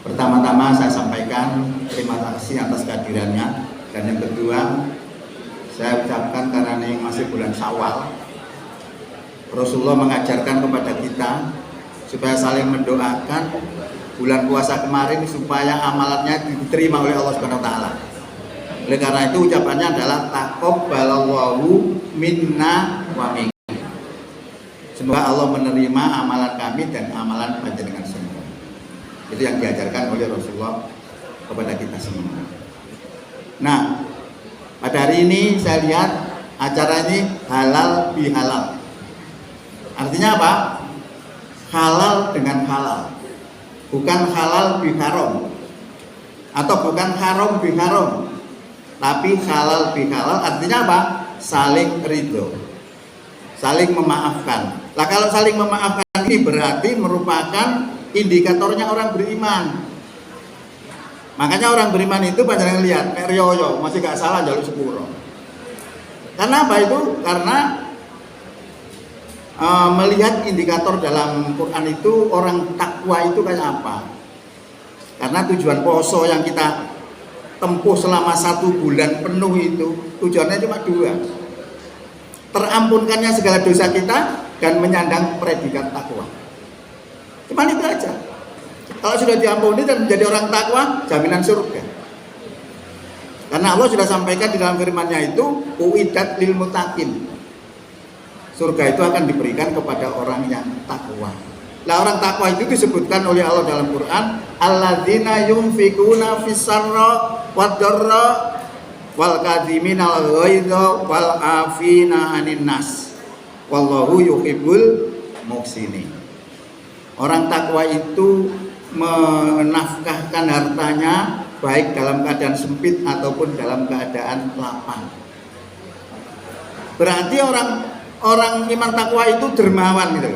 Pertama-tama saya sampaikan terima kasih atas kehadirannya, dan yang kedua saya ucapkan karena ini masih bulan Syawal, Rasulullah mengajarkan kepada kita supaya saling mendoakan bulan puasa kemarin supaya amalannya diterima oleh Allah Subhanahu wa taala. Oleh karena itu ucapannya adalah taqabbalallahu minna wa minkum. Semoga Allah menerima amalan kami dan amalan panjenengan semua. Itu yang diajarkan oleh Rasulullah kepada kita semua. Nah, pada hari ini saya lihat acara ini halal bihalal. Artinya apa? Halal dengan halal, bukan halal biharam, atau bukan haram biharam, tapi halal bihalal. Artinya apa? Saling ridho, saling memaafkan. Nah, kalau saling memaafkan ini berarti merupakan indikatornya orang beriman. Makanya orang beriman itu panjenengan lihat, nek riyo masih gak salah jaluk sepuro. Karena apa itu? Karena melihat indikator dalam Quran itu orang takwa itu kayak apa. Karena tujuan poso yang kita tempuh selama 1 bulan penuh itu tujuannya cuma 2: terampunkannya segala dosa kita dan menyandang predikat takwa. Cuma itu aja. Kalau sudah diampuni dan menjadi orang takwa, jaminan surga. Karena Allah sudah sampaikan di dalam firman-Nya itu, uiddat lil muttaqin. Surga itu akan diberikan kepada orang yang takwa. Nah, orang takwa itu disebutkan oleh Allah dalam Quran, alladzina yunfikuna fis-sarra wad-dharra wal kadhiminal ghaidha wal afina 'anin nas wallahu yuhibbul muhsinin. Orang takwa itu menafkahkan hartanya baik dalam keadaan sempit ataupun dalam keadaan lapang. Berarti orang iman takwa itu dermawan gitu.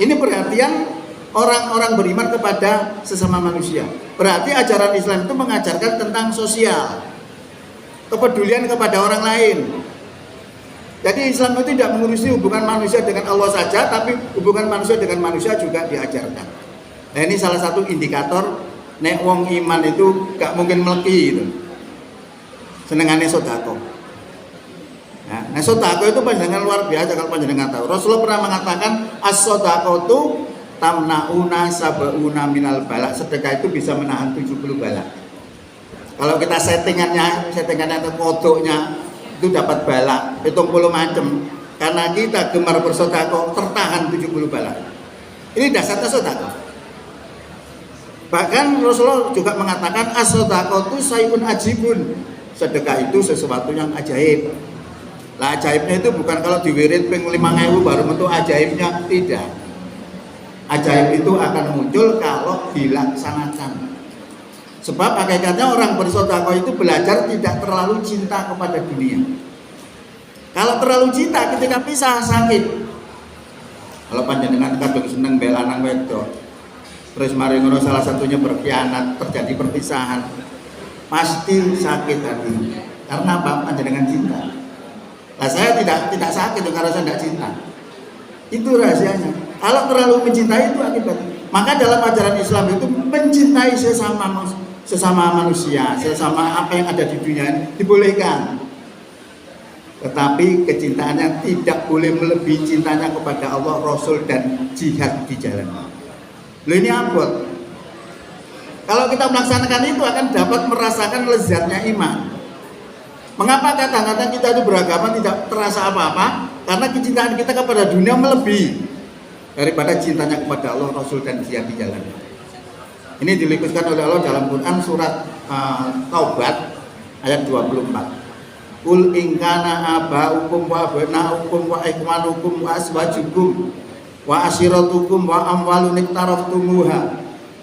Ini perhatian orang-orang beriman kepada sesama manusia. Berarti ajaran Islam itu mengajarkan tentang sosial, kepedulian kepada orang lain. Jadi Islam itu tidak mengurusi hubungan manusia dengan Allah saja, tapi hubungan manusia dengan manusia juga diajarkan. Nah, ini salah satu indikator nek wong iman itu gak mungkin meleki gitu. Senengane sedekah. Nah, sedekah itu panjenengan luar biasa kalau panjenengan tahu. Rasulullah pernah mengatakan as-shadaqatu tamnauna sab'una minal bala. Sedekah itu bisa menahan 70 bala. Kalau kita settingannya itu kodoknya itu dapat bala 70 macam. Karena kita gemar bersedekah tertahan 70 bala. Ini dasarnya sedekah. Bahkan Rasulullah juga mengatakan as-shadaqatu syai'un ajibun. Sedekah itu sesuatu yang ajaib. Lah ajaibnya itu bukan kalau diwirid ping 5.000 baru metu ajaibnya, tidak. Ajaib itu akan muncul kalau dilaksanakan. Sebab hakikatnya orang bersedekah itu belajar tidak terlalu cinta kepada dunia. Kalau terlalu cinta ketika pisah sakit. Kalau panjenengan kadung seneng bel lanang wedok, terus mari ngono salah satunya berkhianat, terjadi perpisahan, pasti sakit hati. Karena apa? Panjenengan cinta. Nah, saya tidak sakit karena saya tidak cinta. Itu rahasianya. Kalau terlalu mencintai itu akibatnya. Maka dalam ajaran Islam itu mencintai sesama manusia, sesama apa yang ada di dunia ini dibolehkan. Tetapi kecintaannya tidak boleh melebihi cintanya kepada Allah, Rasul, dan jihad di jalan Allah. Loh, ini abot. Kalau kita melaksanakan itu akan dapat merasakan lezatnya iman. Mengapa kadang-kadang kita itu beragama tidak terasa apa-apa? Karena kecintaan kita kepada dunia melebihi daripada cintanya kepada Allah, Rasul, dan jihad di jalan. Ini dilukiskan oleh Allah dalam Quran surat Taubat ayat 24. Qul in kana aba'ukum wa abna'ukum wa ikhwanukum wa azwajukum wa ashiratukum wa amwalun iktaraftumuha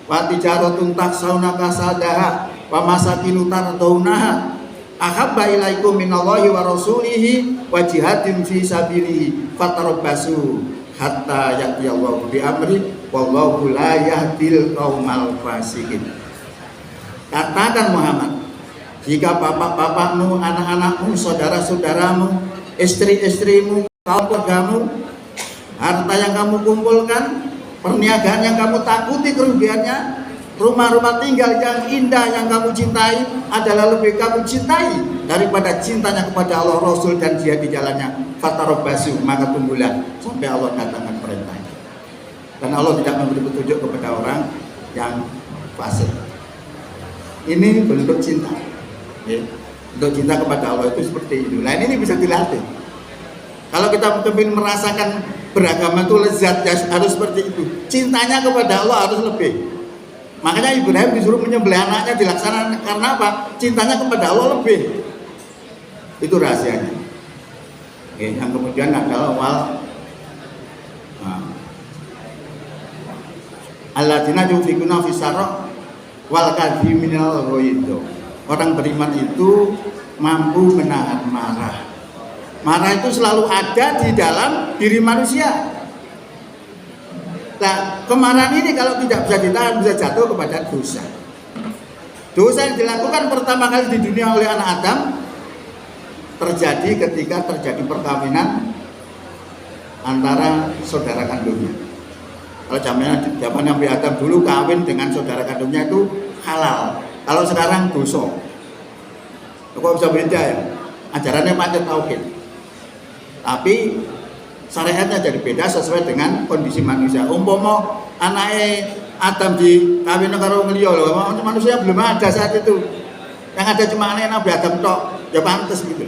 wa tijaratun taksawna kasadaha wa masakinu tardawnaha ahabba ilaikum minallahi wa rasulihi wa jihadin fi sabilihi fatarabbasu hatta ya'tiyallahu bi amri wallahu la yahdil qaumal fasiqin. Katakan Muhammad, jika bapak-bapakmu, anak-anakmu, saudara-saudaramu, istri-istrimu, kaum keluargamu, harta yang kamu kumpulkan perniagaan yang kamu takuti kerugiannya, rumah-rumah tinggal yang indah yang kamu cintai adalah lebih kamu cintai daripada cintanya kepada Allah, Rasul, dan jihad di jalannya. Fatarabbasu, maka tunggulah sampai Allah datangkan perintahnya. Dan Allah tidak memberi petunjuk kepada orang yang fasik. Ini bentuk cinta. Ya. Bentuk cinta kepada Allah itu seperti itu. Nah, ini bisa dilatih. Kalau kita mungkin merasakan beragama itu lezat, ya harus seperti itu. Cintanya kepada Allah harus lebih. Makanya Ibrahim disuruh menyembelih anaknya dilaksanakan karena apa? Cintanya kepada Allah lebih. Itu rahasianya. Oke, yang kemudian adalah alladzina yunfiquna fis sarra wal kadhiminal ghaidh. Orang beriman itu mampu menahan marah. Marah itu selalu ada di dalam diri manusia. Nah, kemarahan ini kalau tidak bisa ditahan bisa jatuh kepada dosa. Dosa yang dilakukan pertama kali di dunia oleh anak Adam terjadi ketika terjadi perkawinan antara saudara kandungnya. Kalau zaman Nabi Adam dulu kawin dengan saudara kandungnya itu halal. Kalau sekarang dosa. Kok bisa beda ya? Ajarannya macet tauhid. Tapi syariatnya jadi beda sesuai dengan kondisi manusia. Umpama anaknya Adam di kawin karo liya lho, manusia belum ada saat itu. Yang ada cuma anaknya Nabi Adam tok, ya pantes gitu.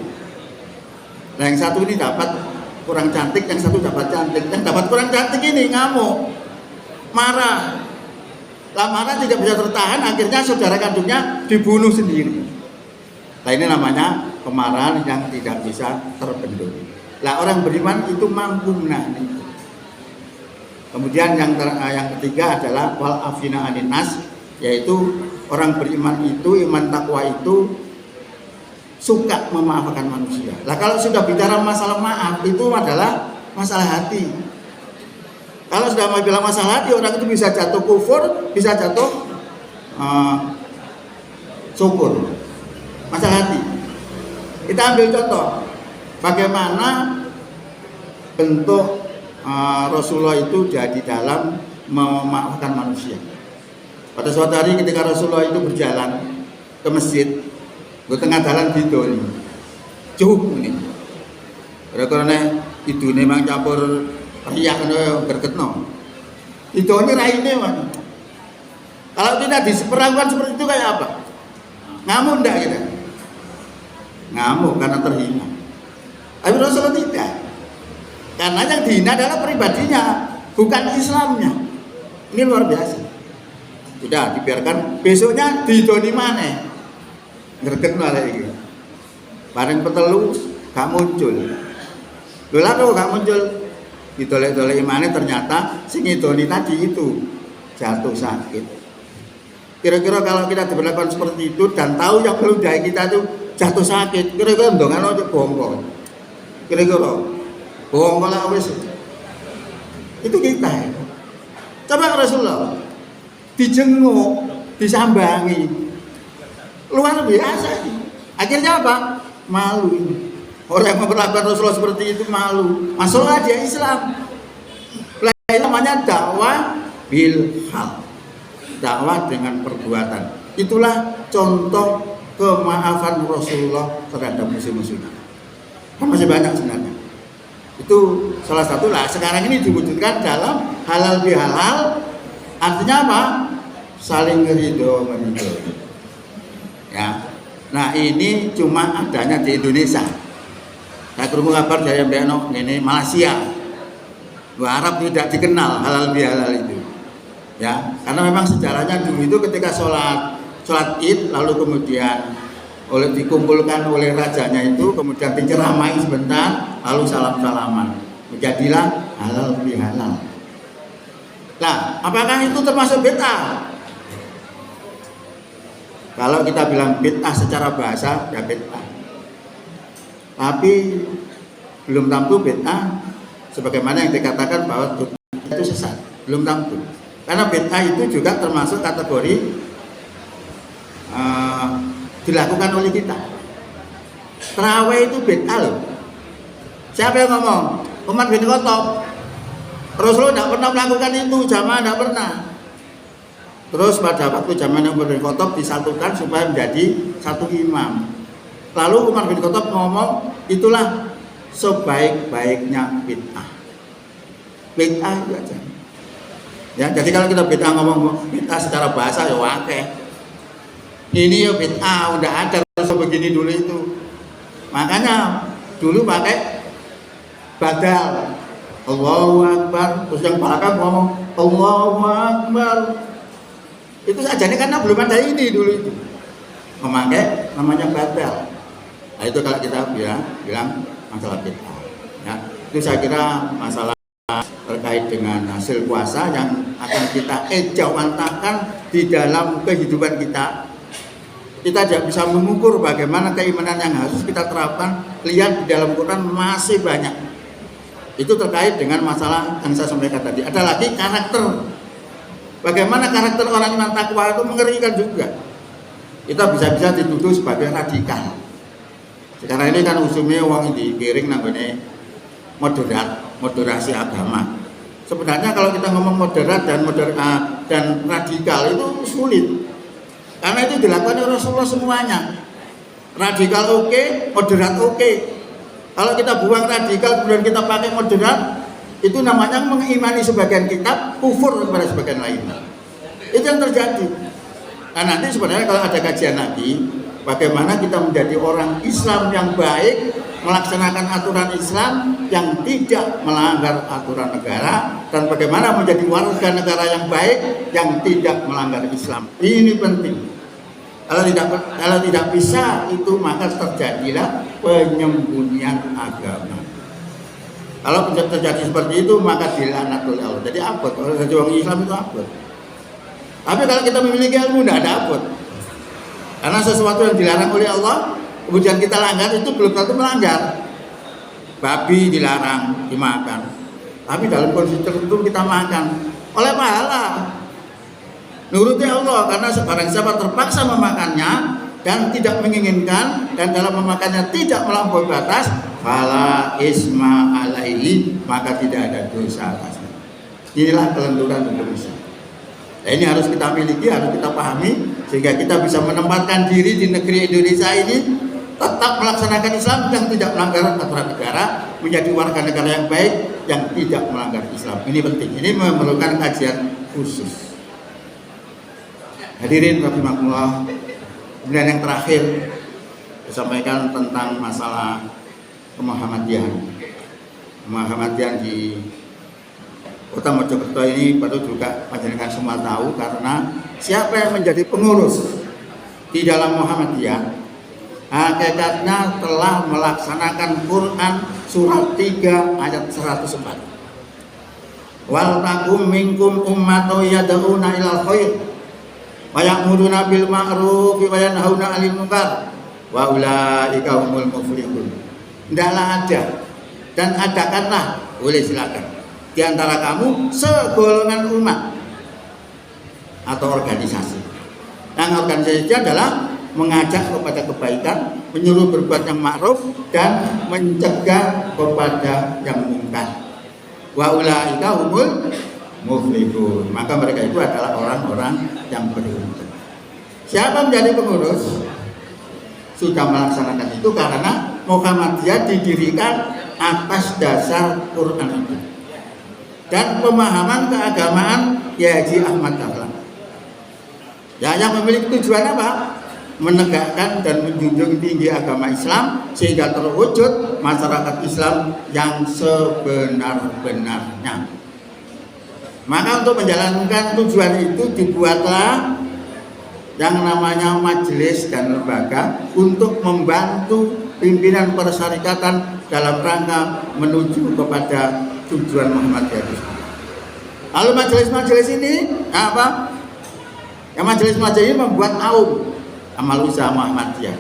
Nah, yang satu ini dapat kurang cantik, yang satu dapat cantik. Yang dapat kurang cantik ini ngamuk, marah. Lah marah tidak bisa tertahan, akhirnya saudara kandungnya dibunuh sendiri. Nah, ini namanya kemarahan yang tidak bisa terbendung. Lah orang beriman itu mampu menahan itu. Kemudian yang ketiga adalah wal afina anin nas, yaitu orang beriman itu, iman takwa itu suka memaafkan manusia. Lah kalau sudah bicara masalah maaf itu adalah masalah hati. Kalau sudah mau bilang masalah hati, orang itu bisa jatuh kufur, bisa jatuh syukur. Masalah hati. Kita ambil contoh. Bagaimana bentuk Rasulullah itu jadi dalam memaafkan manusia. Pada suatu hari ketika Rasulullah itu berjalan ke masjid, di tengah jalan gitu nih, cukup ini. Karena itu memang campur riak berketno. Itu ini raine man. Kalau tidak diperlakukan seperti itu kayak apa? Ngamuk enggak kita? Ngamuk karena terhina. Tapi Rasulullah tidak, karena yang dihina adalah pribadinya, bukan Islamnya. Ini luar biasa. Sudah dibiarkan, besoknya didoni mana? Ngerget malah ini. Bareng petelu gak muncul. Lha kok gak muncul? Ditolek-tolek mana ternyata sing ngidoni tadi itu jatuh sakit. Kira-kira kalau kita diperlakukan seperti itu dan tahu yang meludahi kita itu jatuh sakit, kira-kira ndongan ojo bongkol. Kira-kira bohong kalau wis itu kita. Coba Rasulullah dijenguk, disambangi, luar biasa. Akhirnya apa? Malu ini. Orang yang memperlakukan Rasulullah seperti itu malu. Masalah dia Islam. Ini namanya dakwah bil hal, dakwah dengan perbuatan. Itulah contoh kemaafan Rasulullah terhadap musuh-musuhnya. Masih banyak sebenarnya. Itu salah satu lah. Sekarang ini diwujudkan dalam halal bihalal. Artinya apa? Saling ridho meridho. Ya. Nah ini cuma adanya di Indonesia. Saya kerungu kabar dari Mbak ini Malaysia. Arab tidak dikenal halal bihalal itu. Ya, karena memang sejarahnya dulu itu ketika sholat Id lalu kemudian dikumpulkan oleh rajanya itu, kemudian diceramai sebentar, lalu salam-salaman, menjadilah halal bihalal. Nah, apakah itu termasuk bid'ah? Kalau kita bilang bid'ah secara bahasa, ya bid'ah. Tapi belum tentu bid'ah sebagaimana yang dikatakan bahwa itu sesat, belum tentu. Karena bid'ah itu juga termasuk kategori dilakukan oleh kita. Terawih itu bid'ah loh. Siapa yang ngomong? Umar bin Khattab. Rasulullah tidak pernah melakukan itu, jamaah tidak pernah. Terus pada waktu zaman Umar bin Khattab disatukan supaya menjadi satu imam. Lalu Umar bin Khattab ngomong, itulah sebaik-baiknya bid'ah. Bid'ah itu aja. Ya, jadi kalau kita bid'ah ngomong bid'ah secara bahasa ya wakeh. Ini ya bid'ah, udah ada sebegini dulu itu. Makanya dulu pakai badal. Allahu Akbar, terus yang belakang ngomong Allahu Akbar. Itu saja nih karena belum ada ini dulu itu. Memakai namanya badal. Nah itu kalau kita bilang masalah bid'ah. Ya, itu saya kira masalah terkait dengan hasil puasa yang akan kita ejawantahkan di dalam kehidupan kita. Kita tidak bisa mengukur bagaimana keimanan yang harus kita terapkan. Lihat di dalam Quran masih banyak. Itu terkait dengan masalah yang saya sampaikan tadi. Ada lagi karakter. Bagaimana karakter orang iman takwa itu mengerikan juga. Kita bisa-bisa dituduh sebagai radikal. Sekarang ini kan usumnya uang dikiring namanya moderasi agama. Sebenarnya kalau kita ngomong moderat dan radikal itu sulit. Karena itu dilakukan oleh Rasulullah semuanya. Radikal oke, moderat oke. Kalau kita buang radikal kemudian kita pakai moderat, itu namanya mengimani sebagian kitab, kufur kepada sebagian lain. Itu yang terjadi. Nah nanti sebenarnya kalau ada kajian lagi, bagaimana kita menjadi orang Islam yang baik, melaksanakan aturan Islam yang tidak melanggar aturan negara, dan bagaimana menjadi warga negara yang baik yang tidak melanggar Islam. Ini penting. Kalau tidak bisa itu maka terjadilah penyembunyian agama. Kalau terjadi seperti itu maka dilaknat oleh Allah. Jadi abot. Kalau jadi orang Islam itu abot. Tapi kalau kita memiliki ilmu tidak ada abot. Karena sesuatu yang dilarang oleh Allah kemudian kita langgar itu belum tentu melanggar. Babi dilarang dimakan. Tapi dalam kondisi tertentu kita makan oleh pahala. Nuruti Allah karena barang siapa terpaksa memakannya dan tidak menginginkan dan dalam memakannya tidak melampaui batas, fala isma alaihi, maka tidak ada dosa atasnya. Inilah kelenturan Indonesia. Nah, ini harus kita miliki, harus kita pahami sehingga kita bisa menempatkan diri di negeri Indonesia ini tetap melaksanakan Islam yang tidak melanggar aturan negara, menjadi warga negara yang baik yang tidak melanggar Islam. Ini penting. Ini memerlukan kajian khusus. Hadirin rahimakumullah. Kemudian yang terakhir saya sampaikan tentang masalah kemuhammadian. Kemuhammadian di Kota Mojokerto ini perlu juga panjenengan semua tahu karena siapa yang menjadi pengurus di dalam Muhammadiyah hakikatnya telah melaksanakan Quran surat 3 ayat 104. Wal takum minkum ummatun yad'una ilal khair wa ya'muruna bil ma'ruf wa yanhauna 'anil munkar wa ulaika humul muflihun. Tidaklah ada dan adakanlah, boleh silakan, di antara kamu segolongan umat atau organisasi. Yang organisasi itu adalah mengajak kepada kebaikan, menyuruh berbuat yang ma'ruf dan mencegah kepada yang munkar. Wa ulaika humul muflihun. Maka mereka itu adalah orang-orang yang beruntung. Siapa menjadi pengurus sudah melaksanakan itu karena Muhammadiyah didirikan atas dasar Quran itu dan pemahaman keagamaan Kiai Haji Ahmad Dahlan. Ya, yang memiliki tujuan apa? Menegakkan dan menjunjung tinggi agama Islam sehingga terwujud masyarakat Islam yang sebenar-benarnya. Maka untuk menjalankan tujuan itu dibuatlah yang namanya majelis dan lembaga untuk membantu pimpinan persyarikatan dalam rangka menuju kepada tujuan Muhammadiyah itu. Lalu majelis-majelis ini apa? Ya, majelis-majelis ini membuat amal usaha Muhammadiyah,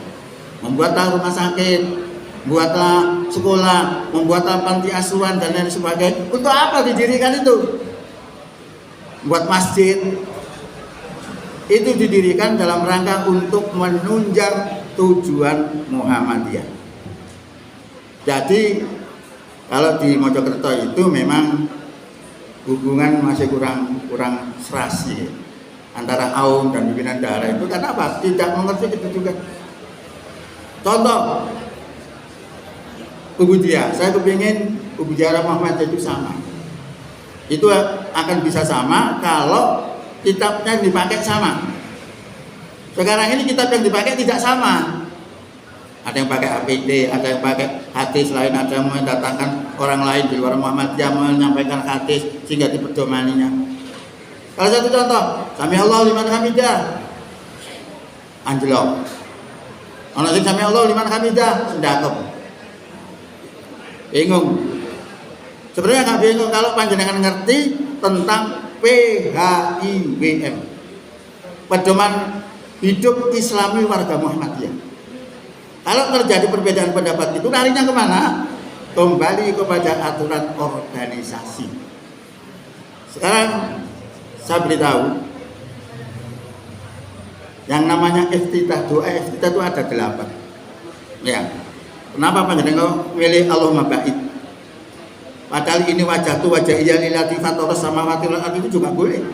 membuatlah rumah sakit, membuatlah sekolah, membuatlah panti asuhan dan lain sebagainya. Untuk apa didirikan itu? Buat masjid. Itu didirikan dalam rangka untuk menunjang tujuan Muhammadiyah. Jadi kalau di Mojokerto itu memang hubungan masih kurang serasi antara Aum dan pimpinan daerah itu. Karena apa? Tidak mengerti itu juga. Contoh, Ubudiyah, saya kepingin Ubudiyah Muhammadiyah itu sama. Itu akan bisa sama kalau kitabnya dipakai sama. Sekarang ini kitab yang dipakai tidak sama. Ada yang pakai APD, ada yang pakai hadis lain, ada yang mendatangkan orang lain di luar Muhammadiyah menyampaikan hadis sehingga diperdomaninya. Kalau satu contoh, Sami Allah liman hamidah, anjlok. Ana sing Sami Allah liman hamidah, sendakep. Bingung. Sebenarnya nggak bingung kalau panjenengan ngerti tentang PHIWM, pedoman hidup Islami warga Muhammadiyah. Kalau terjadi perbedaan pendapat itu larinya kemana? Kembali kepada aturan organisasi. Sekarang saya beritahu, yang namanya iftitah doa, iftitah itu ada 8. Ya, kenapa panjenengan milih Allahumma ba'id? Padahal ini wajah iya lilati fatoros sama watil itu juga boleh.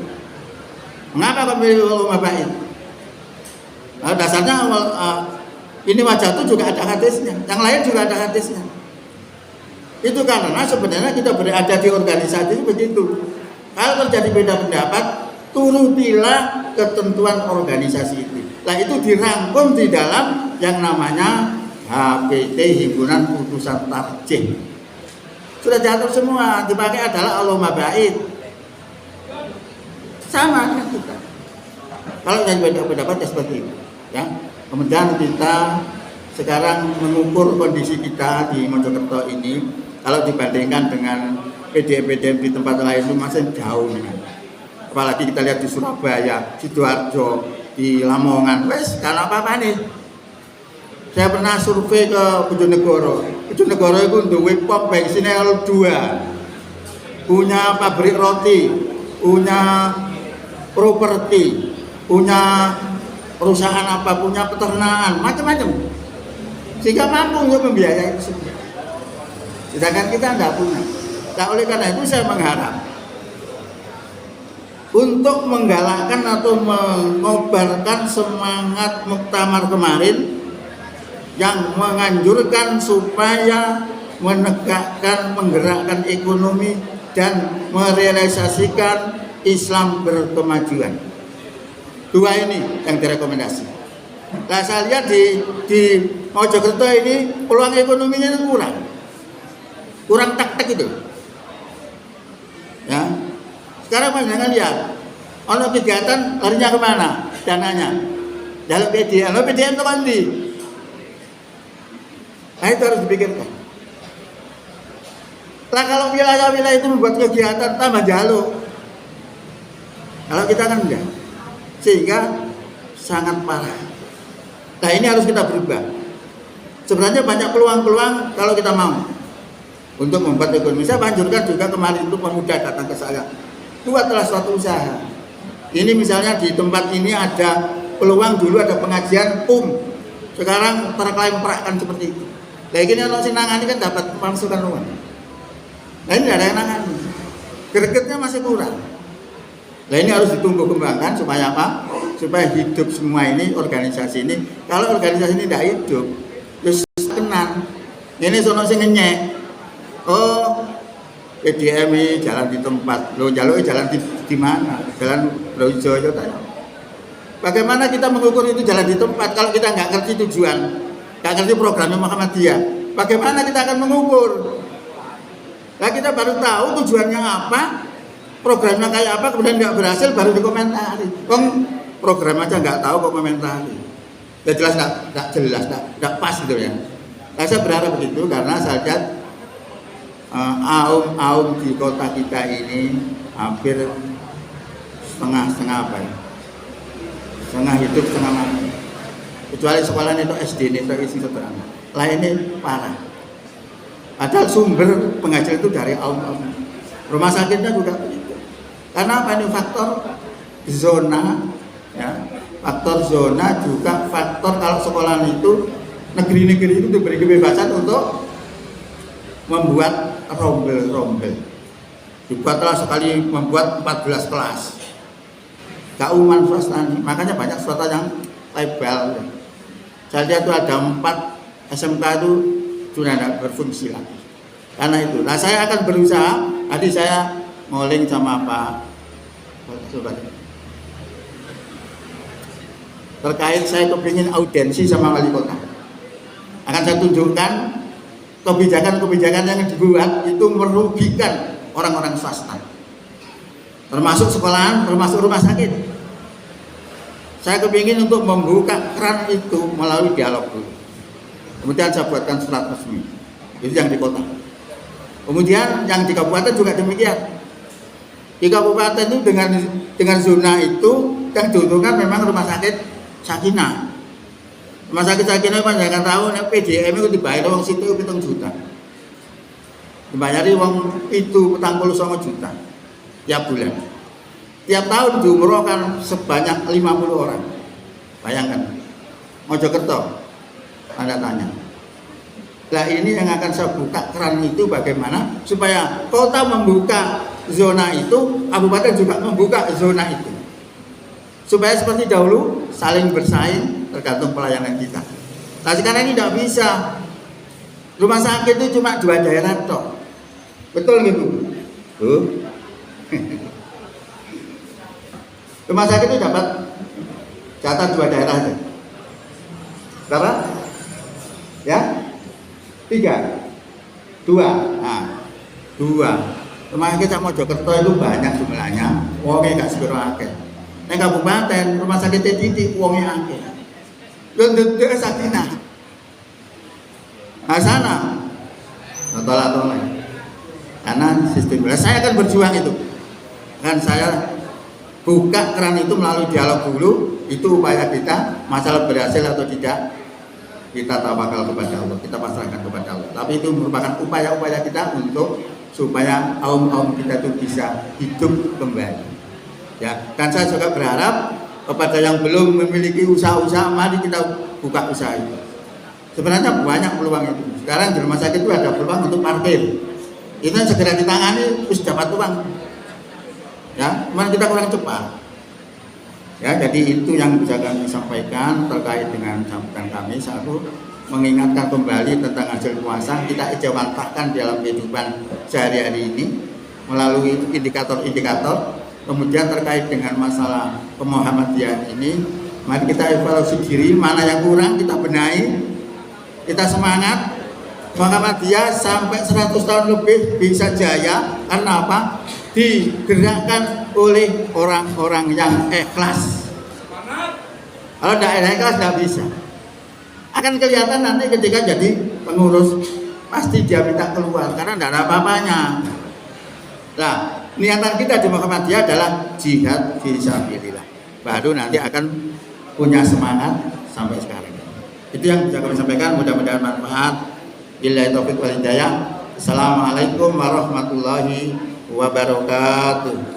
Mengapa kau milih Allahumma ba'id? Nah, dasarnya ini wajah itu juga ada hadisnya, yang lain juga ada hadisnya. Itu karena sebenarnya kita berada di organisasi begitu. Kalau terjadi beda pendapat, turutilah ketentuan organisasi itu. Nah, itu dirangkum di dalam yang namanya HPT, Himpunan Putusan Tarjih. Sudah diatur semua, dipakai adalah Allahumma ba'id. Sama dengan kita. Kalau yang beda pendapat ya seperti itu. Ya. Kemudian kita sekarang mengukur kondisi kita di Mojokerto ini, kalau dibandingkan dengan PDM-PDM di tempat lain itu masih jauh nih. Apalagi kita lihat di Surabaya, Sidoarjo, di Lamongan, wes karena apa nih? Saya pernah survei ke Bojonegoro. Bojonegoro itu duwe pom bensin L2, punya pabrik roti, punya properti, punya perusahaan apa, punya peternakan, macam-macam, sehingga mampu untuk membiayai itu semua. Sedangkan kita tidak punya. Nah, oleh karena itu saya mengharap untuk menggalakkan atau mengobarkan semangat muktamar kemarin yang menganjurkan supaya menegakkan, menggerakkan ekonomi dan merealisasikan Islam berkemajuan. 2 ini yang direkomendasi. Nah, saya lihat di Mojokerto ini peluang ekonominya itu kurang tak itu. Ya, sekarang panjenengan lihat, ono kegiatan larinya kemana? Dananya, jalur PDN, lo PDN itu kan di. Nah, itu harus dipikirkan. Nah, kalau wilayah-wilayah itu membuat kegiatan tambah jalur, kalau kita kan enggak, sehingga sangat parah. Nah, ini harus kita berubah. Sebenarnya banyak peluang-peluang kalau kita mau untuk membuat ekonomi. Saya anjurkan juga kemarin itu pemuda datang ke saya, buatlah suatu usaha. Ini misalnya di tempat ini ada peluang, dulu ada pengajian sekarang terklaim-perakkan seperti itu. Nah, ini kalau sinangan ini kan dapat pemasukan uang. Nah, ini ada yang nangani, gregetnya masih kurang. Nah, ini harus ditumbuh kembangkan supaya apa? Supaya hidup semua ini, organisasi ini. Kalau organisasi ini tidak hidup, terus kenan. Ini sono sing ngenyek. Oh, PDM ini jalan di tempat. Loh, jalurnya jalan di mana? Jalan Brawijaya tanya. Bagaimana kita mengukur itu jalan di tempat kalau kita nggak ngerti tujuan, nggak ngerti programnya Muhammadiyah? Bagaimana kita akan mengukur? Nah, kita baru tahu tujuannya apa, programnya kayak apa, kemudian nggak berhasil baru dikomentari. Program aja nggak tahu kok komentari. Ya jelas nggak jelas, nggak pas gitu ya. Nah, saya berharap begitu karena saya lihat aum di kota kita ini hampir setengah apa ya? Setengah hidup, setengah mati. Kecuali sekolah itu SD itu isi sederhana. Lainnya parah. Padahal sumber penghasilan itu dari aum. Rumah sakitnya juga begitu. Karena apa ini faktor zona, ya. Faktor zona juga faktor kalau sekolah itu negeri-negeri itu diberi kebebasan untuk membuat rombel-rombel. Dibuatlah sekali membuat 14 kelas. Gak umum swasta nih, makanya banyak swasta yang tebal. Saya lihat tuh ada 4 SMK itu sudah tidak berfungsi lagi. Karena itu, nah saya akan berusaha. Tadi saya ngoling sama Pak Sobat. Terkait saya kepingin audiensi sama wali kota. Akan saya tunjukkan kebijakan-kebijakan yang dibuat itu merugikan orang-orang swasta, termasuk sekolahan, termasuk rumah sakit. Saya kepingin untuk membuka keran itu melalui dialog dulu. Kemudian saya buatkan surat resmi. Itu yang di kota. Kemudian yang di kabupaten juga demikian. Di kabupaten itu dengan zona itu yang diuntungkan memang rumah sakit Sakinah. Rumah sakit Sakinah jangan tahu, PDM itu dibayar uang situ 7 juta. Dibayari uang itu 49 juta tiap bulan. Tiap tahun diumrohkan sebanyak 50 orang. Bayangkan. Mojokerto, Anda tanya. Nah ini yang akan saya buka keran itu bagaimana supaya kota membuka zona itu, kabupaten juga membuka zona itu. Supaya seperti dahulu saling bersaing tergantung pelayanan kita. Nah sekarang ini tidak bisa. Rumah sakit itu cuma 2 daerah toh. Betul gitu. Rumah sakit itu dapat jatah 2 daerah aja. Berapa? Ya? 3, 2. Nah, 2. Rumah sakit sama Mojokerto itu banyak jumlahnya. Wongnya gak sepiro akeh. Nek kabupaten rumah sakit titik wongnya akeh. Yo ndek Sakinah. Nah sana. Tolak-tolak. Karena sistem. Saya akan berjuang itu. Kan saya buka keran itu melalui dialog dulu. Itu upaya kita. Masalah berhasil atau tidak, kita tawakal kepada Allah, kita pasrahkan kepada Allah. Tapi itu merupakan upaya-upaya kita untuk supaya kaum kita itu bisa hidup kembali. Ya, dan saya juga berharap kepada yang belum memiliki usaha-usaha, mari kita buka usaha itu. Sebenarnya banyak peluang itu. Sekarang di rumah sakit itu ada peluang untuk parkir. Itu yang segera ditangani, terus dapat uang. Ya, cuman kita kurang cepat. Ya, jadi itu yang bisa kami sampaikan terkait dengan sambutan kami. Satu, mengingatkan kembali tentang hasil puasa kita ejawantahkan dalam kehidupan sehari-hari ini melalui indikator-indikator. Kemudian terkait dengan masalah kemuhammadiyaan ini, mari kita evaluasi diri, mana yang kurang kita benahi, kita semangat. Muhammadiyah sampai 100 tahun lebih bisa jaya karena apa? Digerakkan oleh orang-orang yang ikhlas. Kalau tidak ikhlas tidak bisa. Akan kelihatan nanti ketika jadi pengurus pasti dia minta keluar karena tidak ada apa-apanya. Nah, niatan kita di Muhammadiyah adalah jihad fisabilillah. Baru nanti akan punya semangat sampai sekarang. Itu yang bisa kami sampaikan, mudah-mudahan manfaat. Billahi taufiq wal hidayah. Assalamualaikum warahmatullahi wabarakatuh.